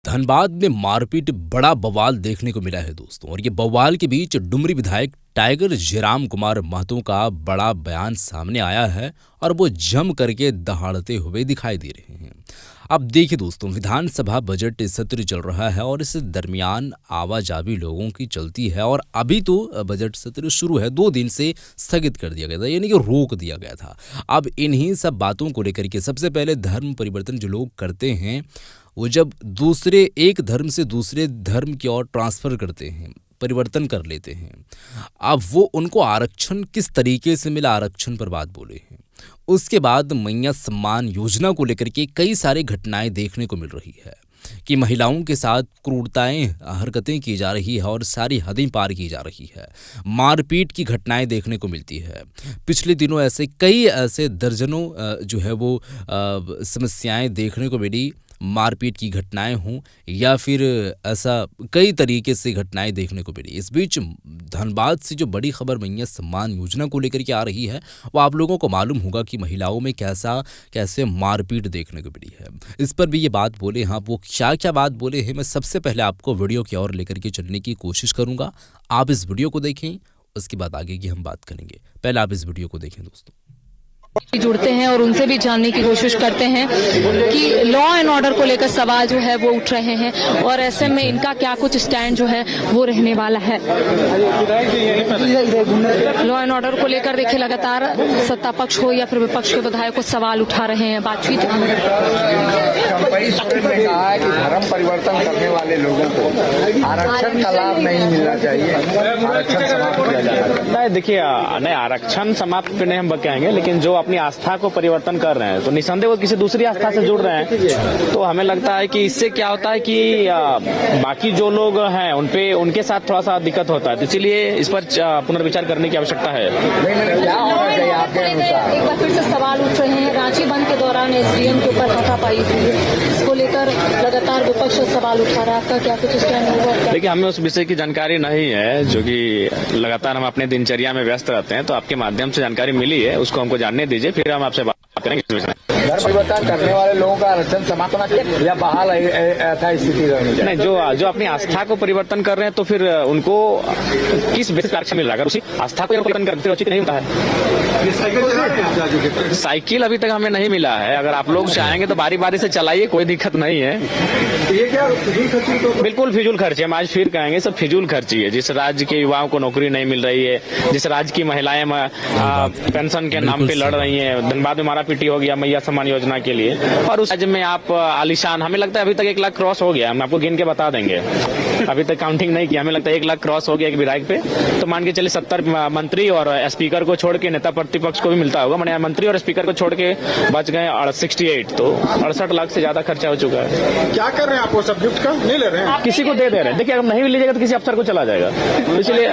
धनबाद में मारपीट बड़ा बवाल देखने को मिला है दोस्तों। और ये बवाल के बीच डुमरी विधायक टाइगर जयराम कुमार महतो का बड़ा बयान सामने आया है और वो जम करके दहाड़ते हुए दिखाई दे रहे हैं। अब देखिए दोस्तों, विधानसभा बजट सत्र चल रहा है और इस दरमियान आवाजाही लोगों की चलती है और अभी तो बजट सत्र शुरू है, 2 दिन से स्थगित कर दिया गया था, यानी कि रोक दिया गया था। अब इन्हीं सब बातों को लेकर के सबसे पहले धर्म परिवर्तन जो लोग करते हैं, वो जब दूसरे एक धर्म से दूसरे धर्म की ओर ट्रांसफ़र करते हैं, परिवर्तन कर लेते हैं, अब वो उनको आरक्षण किस तरीके से मिला, आरक्षण पर बात बोले हैं। उसके बाद मैया सम्मान योजना को लेकर के कई सारी घटनाएं देखने को मिल रही है कि महिलाओं के साथ क्रूरताएं हरकतें की जा रही है और सारी हदें पार की जा रही है। मारपीट की घटनाएं देखने को मिलती है। पिछले दिनों कई ऐसे दर्जनों जो है वो समस्याएं देखने को मिली, मारपीट की घटनाएं हों या फिर ऐसा कई तरीके से घटनाएं देखने को मिली। इस बीच धनबाद से जो बड़ी खबर मैया सम्मान योजना को लेकर के आ रही है, वो आप लोगों को मालूम होगा कि महिलाओं में कैसे मारपीट देखने को मिली है। इस पर भी ये बात बोले हैं, वो क्या बात बोले हैं, मैं सबसे पहले आपको वीडियो की ओर लेकर के चलने की कोशिश करूँगा। आप इस वीडियो को देखें, उसके बाद आगे की हम बात करेंगे। पहले आप इस वीडियो को देखें दोस्तों। जुड़ते हैं और उनसे भी जानने की कोशिश करते हैं कि लॉ एंड ऑर्डर को लेकर सवाल जो है वो उठ रहे हैं और ऐसे में इनका क्या कुछ स्टैंड जो है वो रहने वाला है। लॉ एंड ऑर्डर को लेकर देखिए लगातार सत्ता पक्ष हो या फिर विपक्ष के विधायक सवाल उठा रहे हैं। बातचीत कहा है कि धर्म परिवर्तन करने वाले लोगों को आरक्षण का लाभ नहीं मिलना चाहिए, आरक्षण समाप्त किया जाना चाहिए। नहीं, देखिए नहीं, आरक्षण समाप्त नहीं हम कहेंगे, लेकिन जो अपनी आस्था को परिवर्तन कर रहे हैं तो निसंदेह वो किसी दूसरी आस्था से जुड़ रहे हैं। तो हमें लगता है कि इससे क्या होता है कि बाकी जो लोग हैं उनके साथ थोड़ा सा दिक्कत होता है, तो इसीलिए इस पर पुनर्विचार करने की आवश्यकता है। एक बार फिर से सवाल उठ रहे हैं। रांची बंद के दौरान एसडीएम के ऊपर हाथापाई हुई है, इसको लेकर लगातार विपक्ष सवाल उठा रहा है, आपका क्या कुछ स्टैंड होगा? देखिए, हमें उस विषय की जानकारी नहीं है, जो कि लगातार हम अपने दिनचर्या में व्यस्त रहते हैं, तो आपके माध्यम से जानकारी मिली है, उसको हमको जानने दीजिए, फिर हम आपसे बात करेंगे। धर्म परिवर्तन करने वाले लोगों का आरक्षण समाप्त होना चाहिए या बहाल ऐसा स्थिति रहनी चाहिए? नहीं, जो अपनी आस्था को परिवर्तन कर रहे हैं तो फिर उनको किस बेसिस पर आरक्षण मिल रहा है? अगर उसी आस्था को परिवर्तन करते उचित नहीं होता है। साइकिल अभी तक हमें नहीं मिला है, अगर आप लोग चाहेंगे तो बारी बारी से चलाइए, कोई दिक्कत नहीं है। ये क्या फिजूल खर्ची? तो बिल्कुल फिजूल खर्ची, हम आज फिर कहेंगे सब फिजूल खर्ची है। जिस राज्य के युवाओं को नौकरी नहीं मिल रही है, जिस राज्य की महिलाएं पेंशन के नाम पे लड़ रही हैं, धनबाद में मारा पीटी हो गया मैया सम्मान योजना के लिए, और उस राज्य में आप आलिशान, हमें लगता है अभी तक 1 लाख क्रॉस हो गया, हम आपको गिन के बता देंगे, अभी तक काउंटिंग नहीं किया, हमें लगता है 1 लाख क्रॉस हो गया एक विधायक पे। तो मान के चलिए 70 मंत्री और स्पीकर को छोड़ के नेता प्रतिपक्ष को भी मिलता होगा, मैंने मंत्री और स्पीकर को छोड़ के बच गए 68, तो 68 लाख से ज्यादा खर्चा हो चुका है। क्या कर रहे हैं आप? वो सब्जेक्ट का नहीं ले रहे हैं, किसी को दे रहे हैं। देखिए, अगर नहीं लीजिएगा तो किसी अफसर को चला जाएगा, इसलिए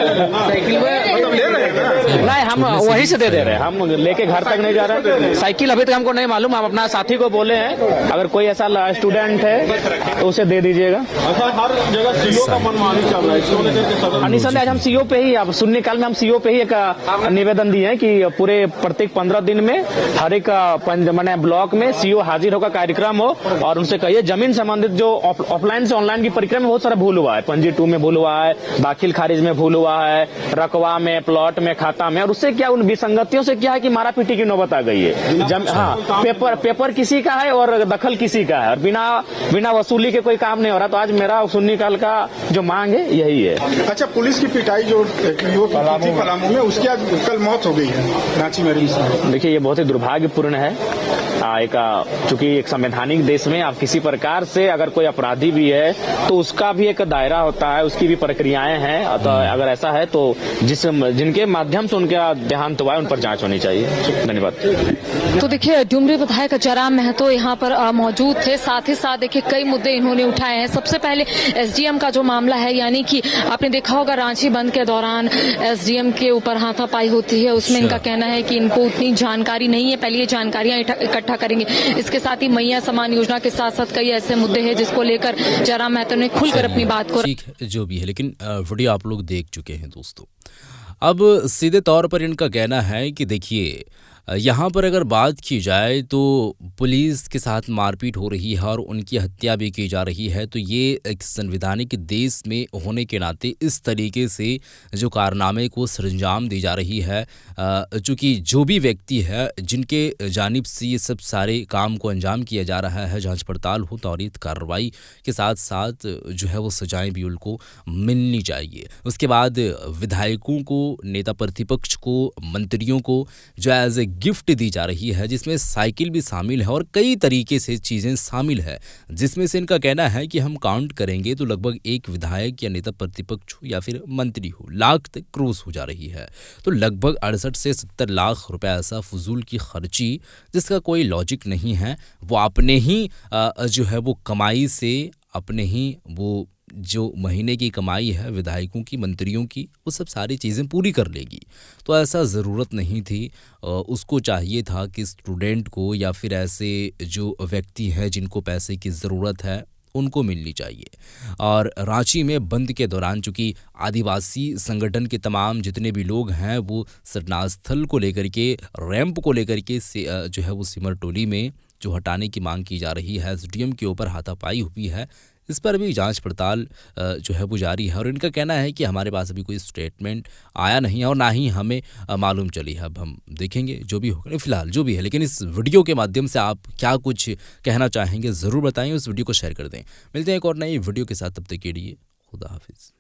नहीं, हम वहीं से दे रहे हैं, हम लेके घर तक नहीं जा रहे। साइकिल अभी तक हमको नहीं मालूम, हम अपना साथी को बोले हैं, अगर कोई ऐसा स्टूडेंट है तो उसे दे दीजिएगा। हर जगह सीओ का मनमानी चल रहा है। निसंदेह आज हम सीओ पे ही, अब शून्य काल में हम सीओ पे ही एक निवेदन दिए हैं कि पूरे प्रत्येक 15 दिन में हर एक ब्लॉक में सीओ हाजिर होकर कार्यक्रम हो और उनसे कहिए जमीन संबंधित जो ऑफलाइन से ऑनलाइन की प्रक्रिया में बहुत सारा भूल हुआ है, पंजी 2 में भूल हुआ है, दाखिल खारिज में भूल हुआ है, रकवा में, प्लॉट में, खाता में, और उससे क्या उन विसंगतियों से क्या है कि मारा पीटी की नौबत आ गई है। हाँ, पेपर किसी का है और दखल किसी का है और बिना वसूली के कोई काम नहीं हो रहा। तो आज मेरा शून्यकाल का जो मांग है यही है। अच्छा, पुलिस की पिटाई जो पलामू में, उसकी आज कल मौत हो गई है रांची में। देखिए, ये बहुत ही दुर्भाग्यपूर्ण है। चूंकि एक संवैधानिक देश में आप किसी प्रकार से अगर कोई अपराधी भी है तो उसका भी एक दायरा होता है, उसकी भी प्रक्रियाएं हैं, तो अगर ऐसा है तो जिनके माध्यम से उनका देहांत हुआ है उन पर जांच होनी चाहिए। धन्यवाद। तो देखिए, डुमरी विधायक जयराम महतो यहाँ पर मौजूद थे, साथ ही साथ देखिए कई मुद्दे इन्होंने उठाए हैं। सबसे पहले एसडीएम का जो मामला है, यानी कि आपने देखा होगा रांची बंद के दौरान एसडीएम के ऊपर हाथापाई होती है, उसमें इनका कहना है कि इनको उतनी जानकारी नहीं है, पहले ये जानकारियां इकट्ठा करेंगे। इसके साथ ही मैया सम्मान योजना के साथ साथ कई ऐसे मुद्दे हैं जिसको लेकर जयराम महतो ने खुलकर अपनी बात को, ठीक जो भी है, लेकिन वीडियो आप लोग देख चुके हैं दोस्तों। अब सीधे तौर पर इनका कहना है कि देखिए, यहाँ पर अगर बात की जाए तो पुलिस के साथ मारपीट हो रही है और उनकी हत्या भी की जा रही है, तो ये एक संवैधानिक देश में होने के नाते इस तरीके से जो कारनामे को सरंजाम दी जा रही है, चूँकि जो भी व्यक्ति है जिनके जानिब से ये सब सारे काम को अंजाम किया जा रहा है, जांच पड़ताल हो, त्वरित कार्रवाई के साथ साथ जो है वो सजाएं भी उनको मिलनी चाहिए। उसके बाद विधायकों को, नेता प्रतिपक्ष को, मंत्रियों को जो एज ए गिफ्ट दी जा रही है, जिसमें साइकिल भी शामिल है और कई तरीके से चीज़ें शामिल है, जिसमें से इनका कहना है कि हम काउंट करेंगे तो लगभग एक विधायक या नेता प्रतिपक्ष हो या फिर मंत्री हो, लाख तक क्रॉस हो जा रही है। तो लगभग 68 से 70 लाख रुपए ऐसा फजूल की खर्ची जिसका कोई लॉजिक नहीं है, वो अपने ही जो है वो कमाई से, अपने ही वो जो महीने की कमाई है विधायकों की, मंत्रियों की, वो सब सारी चीज़ें पूरी कर लेगी। तो ऐसा ज़रूरत नहीं थी। उसको चाहिए था कि स्टूडेंट को या फिर ऐसे जो व्यक्ति हैं जिनको पैसे की ज़रूरत है उनको मिलनी चाहिए। और रांची में बंद के दौरान चूँकि आदिवासी संगठन के तमाम जितने भी लोग हैं वो सरना स्थल को लेकर के, रैंप को लेकर के जो है वो सिमरटोली में जो हटाने की मांग की जा रही है, एसडीएम के ऊपर हाथापाई हुई है, इस पर भी जांच पड़ताल जो है वो जारी है। और इनका कहना है कि हमारे पास अभी कोई स्टेटमेंट आया नहीं है और ना ही हमें मालूम चली है। अब हम देखेंगे जो भी होगा, फिलहाल जो भी है। लेकिन इस वीडियो के माध्यम से आप क्या कुछ कहना चाहेंगे ज़रूर बताएं, उस वीडियो को शेयर कर दें। मिलते हैं एक और नई वीडियो के साथ, तब तक के लिए खुदा हाफिज़।